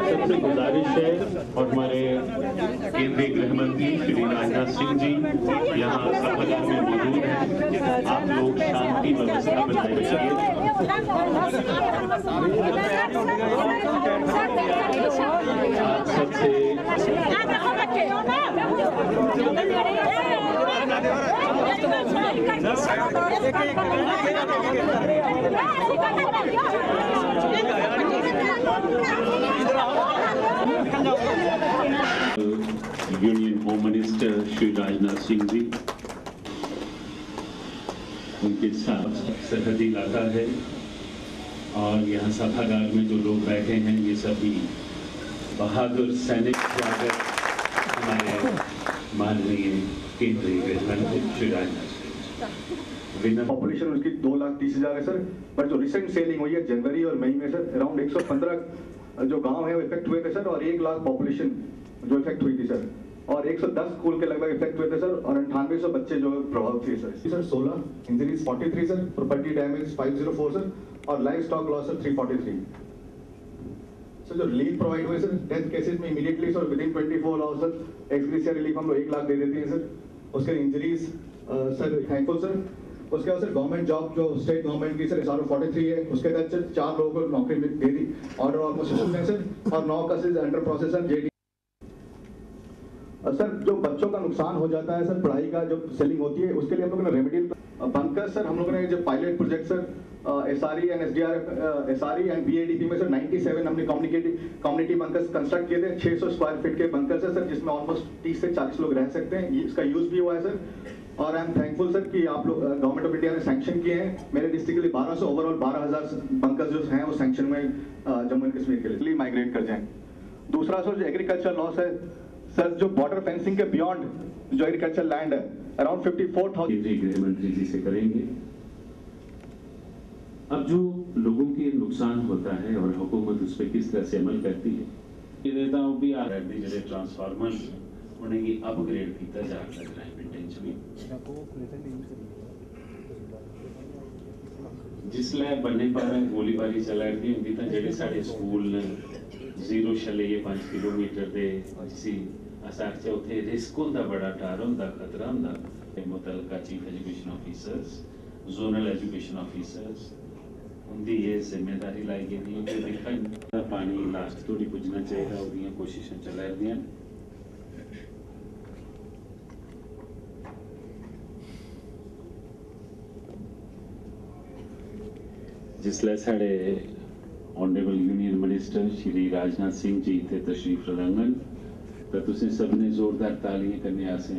सबसे गुजारिश है और हमारे केंद्रीय गृह मंत्री श्री राजनाथ सिंह जी यहाँ सभागार में मौजूद हैं। आप लोग शांति व्यवस्था बनाए रखिए। सबसे union home minister Shri Rajnath Singh ji, उनके साथ सरहदी इलाका है और यहाँ सभागार में जो लोग बैठे हैं ये सभी बहादुर सैनिक हमारे माननीय केंद्रीय गृह मंत्री श्री राजनाथ सिंह। पॉपुलेशन उसकी 2,30,000 है सर, बट जो रिसेंट सेलिंग हुई है जनवरी और मई में सर अराउंड 115 जो गांव है वो इफेक्ट हुए थे सर, और 1 लाख पॉपुलेशन जो इफेक्ट हुई थी सर, और 110 स्कूल के लगभग इफेक्ट हुए थे सर, और 9800 बच्चे जो प्रभावित हुए sir 16 injuries 43 sir, property damage 504 sir, और life stock loss sir 343 sir. जो रिलीफ प्रोवाइड हुए सर डेथ केसेस में immediately sir within 24 hours sir ex gratia relief हम लोग 1 लाख दे देते हैं सर। उसके इंजरीज सर थैंकफुल सर। उसके बाद सर गवर्नमेंट जॉब जो स्टेट गवर्नमेंट की सर SRO 43 है, उसके तहत सर 4 लोगों को नौकरी दे दी, ऑर्डर ऑलमोस्ट इशूड है सर, और 9 का under process sir JD। Sir जो बच्चों का नुकसान हो जाता है सर पढ़ाई का जो सेलिंग होती है, उसके लिए हम लोगों ने रेमेडियल बंकर सर हम लोगों ने जो pilot project sir SRE and SDRF SRE and BADP में सर 97 हमने कम्युनिटी बंकर्स कंस्ट्रक्ट किए थे, 600 स्क्वायर फीट के बंकर्स है सर, जिसमें ऑलमोस्ट 30 से 40 लोग रह सकते हैं। इसका यूज भी हुआ है सर, और आई एम थैंकफुल सर कि आप लोग गवर्नमेंट ऑफ इंडिया ने सैंक्शन किए हैं। मेरे डिस्ट्रिक्ट के लिए 1200 ओवरऑल 12,000 बंकर्स जो हैं वो सैंक्शन में जम्मू एंड कश्मीर के लिए माइग्रेट कर जाएं। दूसरा सर जो एग्रीकल्चर लॉस है सर, जो बॉर्डर फेंसिंग के बियॉन्ड जो एग्रीकल्चर लैंड है अराउंड 54,000 केंद्रीय गृह मंत्री जी से करेंगे। अब जो लोगों के नुकसान होता है और हुकूमत उस पर किस तरह से अमल करती है, ये देता हूँ भी आ रहा है जो ट्रांसफार्मर उन्हें अपग्रेड किया जा सकता है पिंड च भी जिसलै बन्ने पर गोलीबारी चलाती होंगी तो जेडे साढ़े स्कूल ने 0.5 किलोमीटर के जिसी असाख्या उत्थे रिस्क होंदा, बड़ा डर होंदा, खतरा होंदा। मुतलका chief education officers, zonal education officers उनकी ये जिम्मेदारी लाई गई है कि देखा पानी लास्ट थोड़ी पुजना चाहिए, वो कोशिशें चला रही हैं। जिसलै साढ़े honourable union minister Shri Rajnath Singh ji इत्थे तशरीफ रखङन तो तुसीं सबने जोरदार तालियां करने आसे